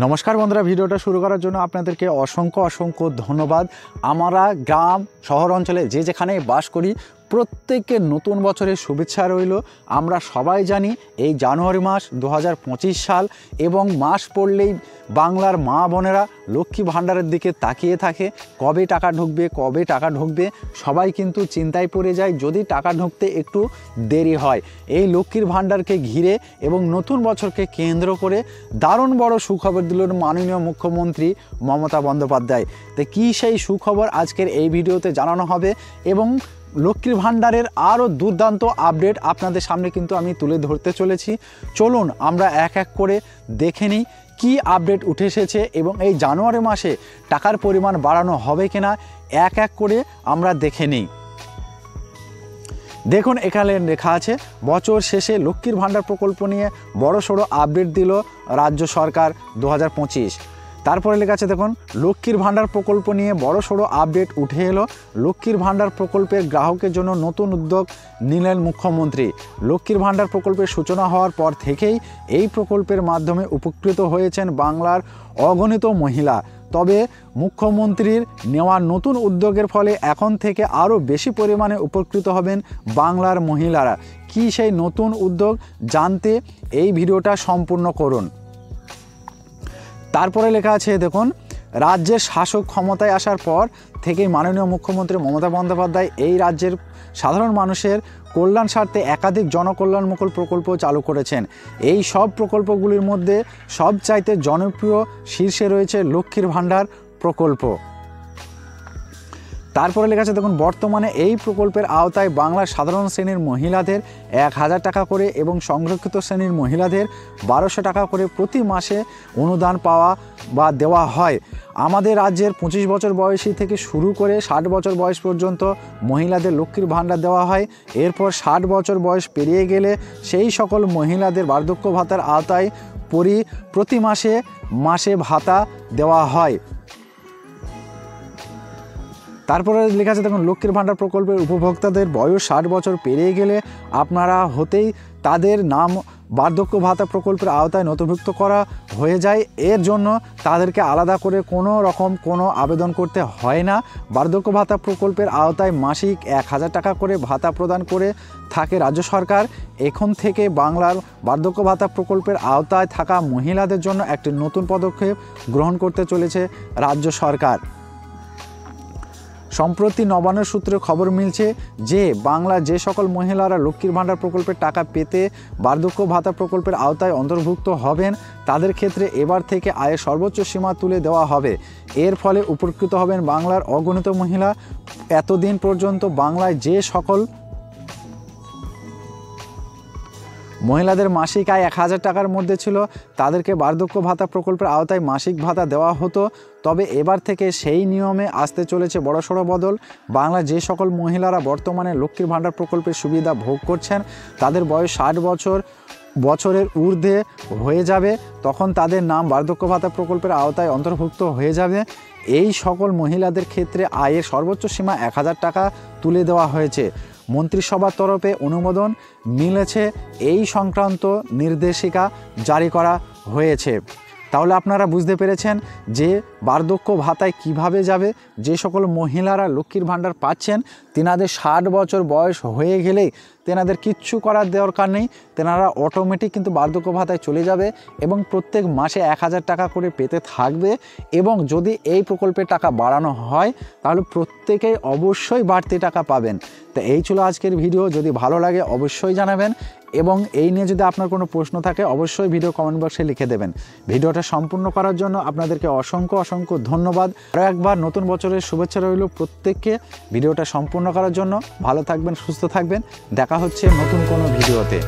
নমস্কার বন্ধুরা, ভিডিওটা শুরু করার জন্য আপনাদেরকে অসংখ্য ধন্যবাদ। আমরা গ্রাম শহর অঞ্চলে যে যেখানে বাস করি প্রত্যেককে নতুন বছরের শুভেচ্ছা রইল। আমরা সবাই জানি এই জানুয়ারি মাস 2025 সাল এবং মাস পড়লেই বাংলার মা বোনেরা লক্ষ্মী ভাণ্ডারের দিকে তাকিয়ে থাকে, কবে টাকা ঢুকবে। সবাই কিন্তু চিন্তায় পড়ে যায় যদি টাকা ঢুকতে একটু দেরি হয়। এই লক্ষ্মীর ভাণ্ডারকে ঘিরে এবং নতুন বছরকে কেন্দ্র করে দারুণ বড় সুখবর দিলেন মাননীয় মুখ্যমন্ত্রী মমতা বন্দ্যোপাধ্যায়। তো কী সেই সুখবর আজকের এই ভিডিওতে জানানো হবে এবং লক্ষ্মীর ভাণ্ডারের আরও দুর্দান্ত আপডেট আপনাদের সামনে কিন্তু আমি তুলে ধরতে চলেছি। চলুন আমরা এক এক করে দেখে নিই কী আপডেট উঠে এসেছে এবং এই জানুয়ারি মাসে টাকার পরিমাণ বাড়ানো হবে কিনা এক এক করে আমরা দেখে নিই। দেখুন এখানে লেখা আছে বছর শেষে লক্ষ্মীর ভাণ্ডার প্রকল্প নিয়ে বড়সড় আপডেট দিল রাজ্য সরকার 2025। তারপরে লেখা আছে দেখুন লক্ষ্মীর ভাণ্ডার প্রকল্প নিয়ে বড়সড় আপডেট উঠে এলো। লক্ষ্মীর ভাণ্ডার প্রকল্পের গ্রাহকের জন্য নতুন উদ্যোগ নিলেন মুখ্যমন্ত্রী। লক্ষ্মীর ভাণ্ডার প্রকল্পের সূচনা হওয়ার পর থেকেই এই প্রকল্পের মাধ্যমে উপকৃত হয়েছেন বাংলার অগণিত মহিলা। তবে মুখ্যমন্ত্রীর নেওয়া নতুন উদ্যোগের ফলে এখন থেকে আরও বেশি পরিমাণে উপকৃত হবেন বাংলার মহিলারা। কী সেই নতুন উদ্যোগ জানতে এই ভিডিওটা সম্পূর্ণ করুন। তারপরে লেখা আছে দেখুন রাজ্যের শাসক ক্ষমতায় আসার পর থেকেই মাননীয় মুখ্যমন্ত্রী মমতা বন্দ্যোপাধ্যায় এই রাজ্যের সাধারণ মানুষের কল্যাণ স্বার্থে একাধিক জনকল্যাণমূলক প্রকল্প চালু করেছেন। এই সব প্রকল্পগুলির মধ্যে সবচাইতে জনপ্রিয় শীর্ষে রয়েছে লক্ষ্মীর ভাণ্ডার প্রকল্প। তারপরে লেখা আছে দেখুন বর্তমানে এই প্রকল্পের আওতায় বাংলার সাধারণ শ্রেণীর মহিলাদের 1000 টাকা করে এবং সংরক্ষিত শ্রেণীর মহিলাদের 1200 টাকা করে প্রতি মাসে অনুদান পাওয়া বা দেওয়া হয়। আমাদের রাজ্যের 25 বছর বয়সী থেকে শুরু করে 60 বছর বয়স পর্যন্ত মহিলাদের লক্ষ্মীর ভাণ্ডার দেওয়া হয়। এরপর 60 বছর বয়স পেরিয়ে গেলে সেই সকল মহিলাদের বার্ধক্য ভাতার আওতায় প্রতি মাসে ভাতা দেওয়া হয়। তারপরে লেখা আছে দেখুন লক্ষ্মীর ভাণ্ডার প্রকল্পের উপভোক্তাদের বয়স 60 বছর পেরিয়ে গেলে আপনারা হতেই তাদের নাম বার্ধক্য ভাতা প্রকল্পের আওতায় নথিভুক্ত করা হয়ে যায়। এর জন্য তাদেরকে আলাদা করে কোনো আবেদন করতে হয় না। বার্ধক্য ভাতা প্রকল্পের আওতায় মাসিক 1000 টাকা করে ভাতা প্রদান করে থাকে রাজ্য সরকার। এখন থেকে বাংলার বার্ধক্য ভাতা প্রকল্পের আওতায় থাকা মহিলাদের জন্য একটি নতুন পদক্ষেপ গ্রহণ করতে চলেছে রাজ্য সরকার। সম্প্রতি নবান্নের সূত্রে খবর মিলছে যে বাংলার যে সকল মহিলারা লক্ষ্মীর ভাণ্ডার প্রকল্পের টাকা পেতে বার্ধক্য ভাতা প্রকল্পের আওতায় অন্তর্ভুক্ত হবেন তাদের ক্ষেত্রে এবার থেকে আয়ের সর্বোচ্চ সীমা তুলে দেওয়া হবে। এর ফলে উপকৃত হবেন বাংলার অগণিত মহিলা। এতদিন পর্যন্ত বাংলায় যে সকল মহিলাদের মাসিক আয় 1000 টাকার মধ্যে ছিল তাদেরকে বার্ধক্য ভাতা প্রকল্পের আওতায় মাসিক ভাতা দেওয়া হতো। তবে এবার থেকে সেই নিয়মে আসতে চলেছে বড়সড় বদল। বাংলার যে সকল মহিলারা বর্তমানে লক্ষ্মীর ভাণ্ডার প্রকল্পের সুবিধা ভোগ করছেন তাদের বয়স 60 বছরের ঊর্ধ্বে হয়ে যাবে, তখন তাদের নাম বার্ধক্য ভাতা প্রকল্পের আওতায় অন্তর্ভুক্ত হয়ে যাবে। এই সকল মহিলাদের ক্ষেত্রে আয়ের সর্বোচ্চ সীমা 1000 টাকা তুলে দেওয়া হয়েছে। মন্ত্রিসভার তরফে অনুমোদন মিলেছে, এই সংক্রান্ত নির্দেশিকা জারি করা হয়েছে। তাহলে আপনারা বুঝতে পেরেছেন যে বার্ধক্য ভাতায় কিভাবে যাবে। যে সকল মহিলারা লক্ষ্মীর ভাণ্ডার পাচ্ছেন তেনাদের 60 বছর বয়স হয়ে গেলেই তেনাদের কিচ্ছু করার দরকার নেই, তেনারা অটোমেটিক কিন্তু বার্ধক্য ভাতায় চলে যাবে এবং প্রত্যেক মাসে 1000 টাকা করে পেতে থাকবে। এবং যদি এই প্রকল্পের টাকা বাড়ানো হয় তাহলে প্রত্যেকেই অবশ্যই বাড়তি টাকা পাবেন। তো এই ছিল আজকের ভিডিও। যদি ভালো লাগে অবশ্যই জানাবেন এবং এই নিয়ে যদি আপনার কোনো প্রশ্ন থাকে অবশ্যই ভিডিও কমেন্ট বক্সে লিখে দেবেন। ভিডিওটা সম্পূর্ণ করার জন্য আপনাদেরকে অসংখ্য ধন্যবাদ। আরও একবার নতুন বছরের শুভেচ্ছা রইল প্রত্যেককে। ভিডিওটা সম্পূর্ণ করার জন্য ভালো থাকবেন, সুস্থ থাকবেন। দেখা হচ্ছে নতুন কোনো ভিডিওতে।